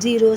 0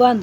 1,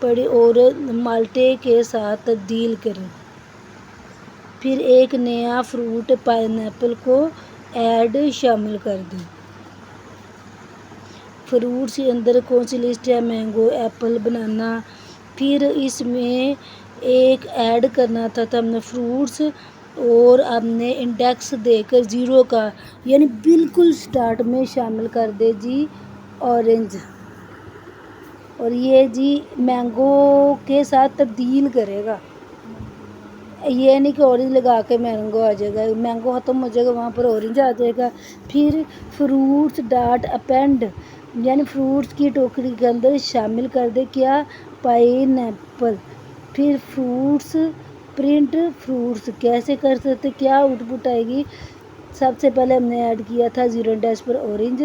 پڑھیں اور مالٹے کے ساتھ تبدیل کریں۔ پھر ایک نیا فروٹ پائن ایپل کو شامل کر دیں۔ فروٹس کے اندر کون سی لسٹ ہے؟ مینگو، ایپل، بنانا۔ پھر اس میں ایک ایڈ کرنا تھا ہم نے فروٹس، اور ہم نے انڈیکس دے کر 0 کا یعنی بالکل سٹارٹ میں شامل کر دے جی اورنج، اور یہ جی مینگو کے ساتھ تبدیل کرے گا، یہ نہیں کہ اورنج لگا کے مینگو آ جائے گا، مینگو ختم ہو جائے گا وہاں پر اورنج آ جائے گا۔ پھر فروٹس ڈاٹ اپینڈ یعنی فروٹس کی ٹوکری کے اندر شامل کر دے کیا؟ Pine apple. پھر فروٹس پرنٹ فروٹس کیسے کر سکتے، کیا آؤٹ پٹ آئے گی؟ سب سے پہلے ہم نے ایڈ کیا تھا 0 ڈیش پر اورنج،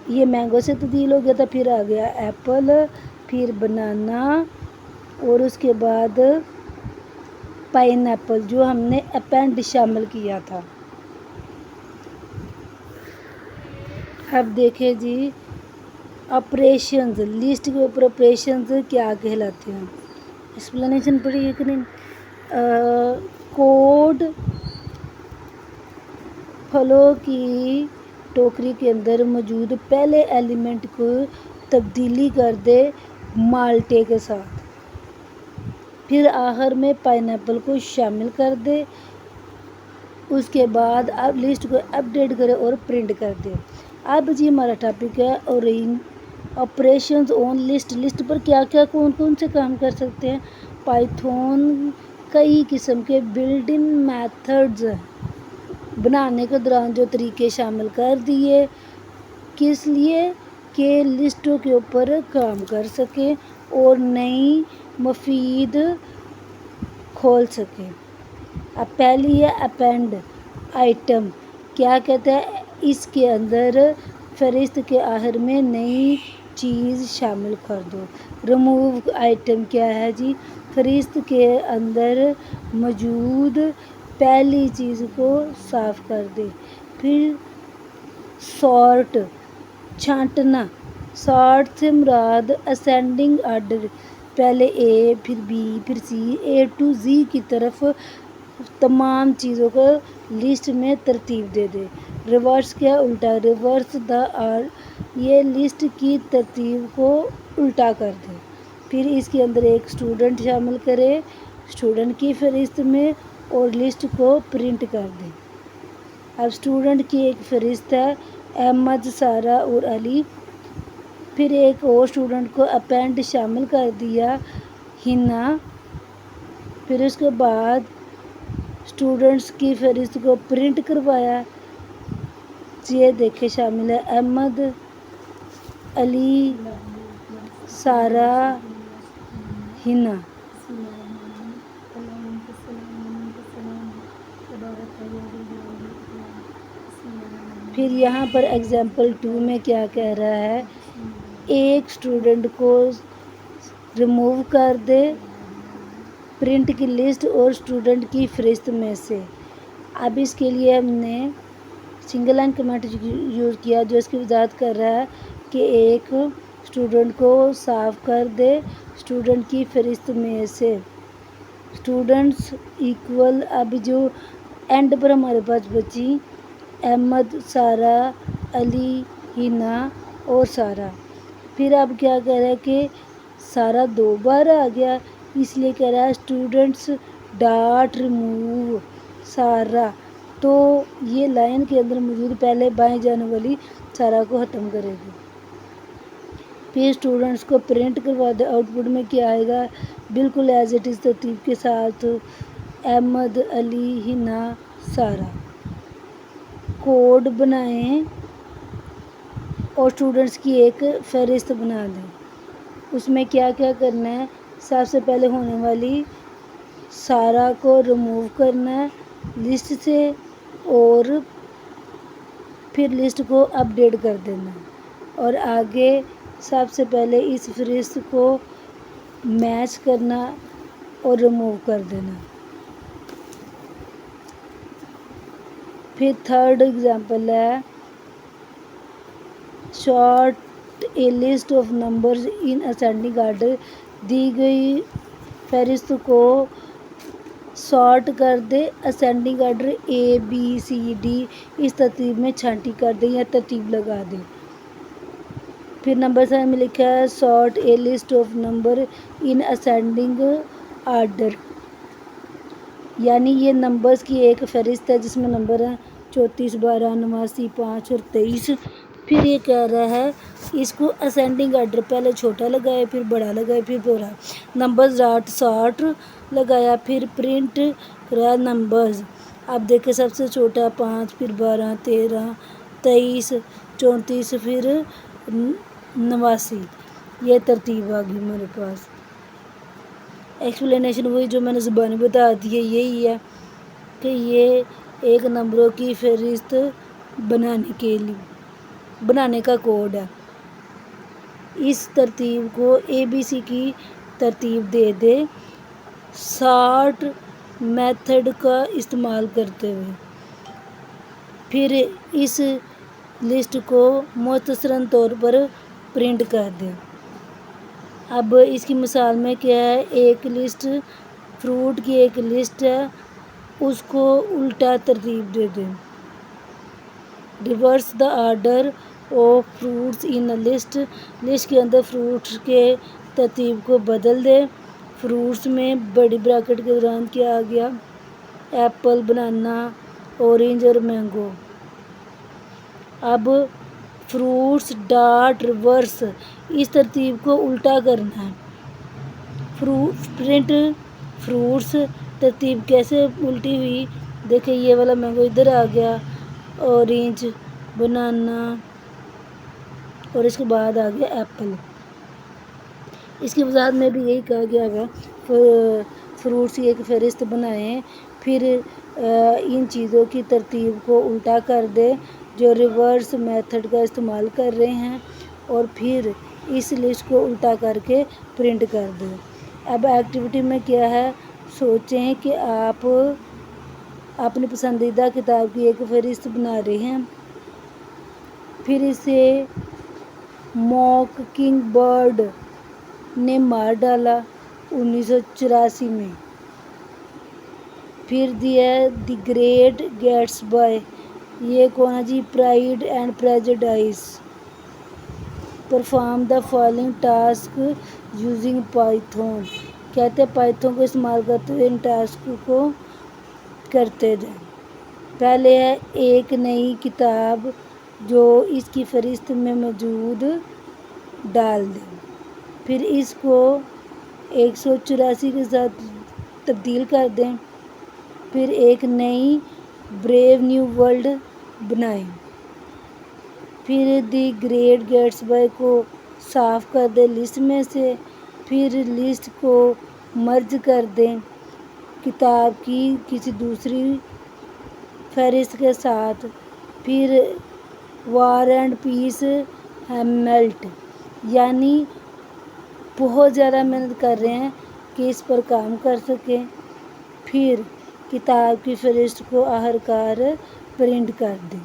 یہ مینگو سے تبدیل ہو گیا تھا، پھر آ گیا ایپل، پھر بنانا، اور اس کے بعد پائن ایپل جو ہم نے اپینڈ شامل کیا تھا۔ اب دیکھیں جی آپریشنز، لسٹ کے اوپر آپریشنز کیا کہلاتے ہیں، ایکسپلینیشن پڑھی ہے کہ نہیں؟ کوڈ پھلوں کی ٹوکری کے اندر موجود پہلے ایلیمنٹ کو تبدیلی کر دے مالٹے کے ساتھ، پھر آخر میں پائن ایپل کو شامل کر دے، اس کے بعد اب لسٹ کو اپڈیٹ کرے اور پرنٹ کر دے۔ اب جی ہمارا ٹاپک ہے آپریشنز آن لسٹ، لسٹ پر کیا کیا کون کون سے کام کر سکتے ہیں۔ پائتھون کئی قسم کے بلڈنگ میتھڈز بنانے کے دوران جو طریقے شامل کر دیے، کس لیے کہ لسٹوں کے اوپر کام کر سکے اور نئی مفید کھول سکے۔ اب پہلی ہے اپینڈ آئٹم، کیا کہتا ہے؟ اس کے اندر فہرست کے آخر میں نئی چیز شامل کر دو۔ ریموو آئٹم کیا ہے جی؟ فہرست کے اندر موجود پہلی چیز کو صاف کر دے۔ پھر سارٹ چھانٹنا، سارٹ سے مراد اسینڈنگ آرڈر، پہلے اے پھر بی پھر سی، اے ٹو زی کی طرف تمام چیزوں کو لسٹ میں ترتیب دے دے۔ ریورس کیا؟ الٹا، ریورس دا یہ لسٹ کی ترتیب کو الٹا کر دے۔ پھر اس کے اندر ایک اسٹوڈنٹ شامل کرے اسٹوڈنٹ کی فہرست میں اور لسٹ کو پرنٹ کر دے۔ اب اسٹوڈنٹ کی ایک فہرست ہے احمد، سارہ اور علی، پھر ایک اور اسٹوڈنٹ کو اپینڈ شامل کر دیا ہنا، پھر اس کے بعد اسٹوڈنٹس کی فہرست کو پرنٹ کروایا، یہ دیکھے شامل ہے احمد، علی، سارہ، ہنا۔ پھر یہاں پر ایگزامپل 2 میں کیا کہہ رہا ہے؟ ایک اسٹوڈنٹ کو ریموو کر دے پرنٹ کی لسٹ اور اسٹوڈنٹ کی فہرست میں سے۔ اب اس کے لیے ہم نے سنگل لائن کمنٹ یوز کیا جو اس کی وضاحت کر رہا ہے کہ ایک اسٹوڈنٹ کو صاف کر دے اسٹوڈنٹ کی فہرست میں سے، اسٹوڈنٹس ایکول، اب جو اینڈ پر ہمارے پاس بچی احمد، سارہ، علی، ہنا اور سارہ۔ پھر اب کیا کہہ رہا ہے کہ سارہ 2 بار آ گیا، اس لیے کہہ رہا ہے اسٹوڈنٹس ڈاٹ ریموو سارہ، تو یہ لائن کے اندر موجود پہلے بائیں جانے والی سارہ کو ختم کرے گی۔ پھر اسٹوڈنٹس کو پرنٹ کروا دے، آؤٹ پٹ میں کیا آئے گا؟ بالکل ایز اٹ از ترتیب کے ساتھ احمد، علی، ہنا، سارہ۔ کوڈ بنائیں اور اسٹوڈنٹس کی ایک فہرست بنا دیں، اس میں کیا کیا کرنا ہے؟ سب سے پہلے ہونے والی سارہ کو ریموو کرنا ہے لسٹ سے اور پھر لسٹ کو اپڈیٹ کر دینا ہے، اور آگے سب سے پہلے اس فہرست کو میچ کرنا اور ریموو کر دینا۔ پھر تھرڈ ایگزامپل ہے sort a list of numbers in ascending order, دی گئی فہرست کو سارٹ کر دیں، اسینڈنگ آرڈر ABCD اس ترتیب میں چھانٹی کر دیں یا ترتیب لگا دیں۔ پھر نمبر 7 میں لکھا ہے sort a list of number in ascending order, یعنی یہ نمبرز کی ایک فہرست ہے جس میں نمبر ہیں 34، 12، 89، 5 اور 23۔ پھر یہ کہہ رہا ہے اس کو اسینڈنگ آرڈر، پہلے چھوٹا لگائے پھر بڑا لگائے پھر بڑا، نمبرز ڈاٹ سارٹ لگایا پھر پرنٹ کرا نمبرز۔ اب دیکھیں سب سے چھوٹا 5، پھر 12، 13، 23، 34، پھر 89۔ یہ ترتیب آ گئی میرے پاس۔ ایکسپلینیشن وہی جو میں نے زبانی بتا دی ہے، یہی ہے کہ یہ ایک نمبروں کی فہرست بنانے کا کوڈ ہے۔ اس ترتیب کو ABC کی ترتیب دے دیں سارٹ میتھڈ کا استعمال کرتے ہوئے، پھر اس لسٹ کو مختصراً طور پر پرنٹ کر دیں۔ اب اس کی مثال میں کیا ہے، ایک لسٹ فروٹ کی ایک لسٹ ہے، اس کو الٹا ترتیب دے دیں۔ Reverse the order of fruits in list, list کے اندر فروٹس کے ترتیب کو بدل دیں۔ فروٹس میں بڑی بریکٹ کے دوران کیا آ گیا، ایپل، بنانا، اورنج اور مینگو۔ اب فروٹس ڈاٹ ریورس، اس ترتیب کو الٹا کرنا ہے۔ پرنٹ فروٹس، ترتیب کیسے الٹی ہوئی، دیکھیں یہ والا مینگو ادھر آ گیا، اورنج، بنانا اور اس کے بعد آ گیا ایپل۔ اس کی وضاحت میں بھی یہی کہا گیا ہے فروٹس کی ایک فہرست بنائیں، پھر ان چیزوں کی ترتیب کو الٹا کر دیں جو ریورس میتھڈ کا استعمال کر رہے ہیں، اور پھر اس لسٹ کو الٹا کر کے پرنٹ کر دیں۔ اب ایکٹیویٹی میں کیا ہے، سوچیں کہ آپ اپنی پسندیدہ کتاب کی ایک فہرست بنا رہے ہیں، پھر اسے موکنگ برڈ نے مار ڈالا 1984 میں۔ پھر دیا دی گریٹ گیٹسبائی، یہ کون ہے جی، pride and prejudice. Perform the following task using Python, کہتے ہیں پائتھون کو استعمال کرتے ہوئے ان ٹاسک کو کرتے جائیں۔ پہلے ہے ایک نئی کتاب جو اس کی فہرست میں موجود ڈال دیں، پھر اس کو 184 کے ساتھ تبدیل کر دیں، پھر ایک نئی بریو نیو ورلڈ بنائیں، پھر دی گریٹ گیٹسبائی کو صاف کر دیں لسٹ میں سے، پھر لسٹ کو مرج کر دیں کتاب کی کسی دوسری فہرست کے ساتھ، پھر وار اینڈ پیس ہیملٹ، یعنی بہت زیادہ محنت کر رہے ہیں کہ اس پر کام کر سکیں، پھر کتاب کی فہرست کو آخر کار پرنٹ کر دیں۔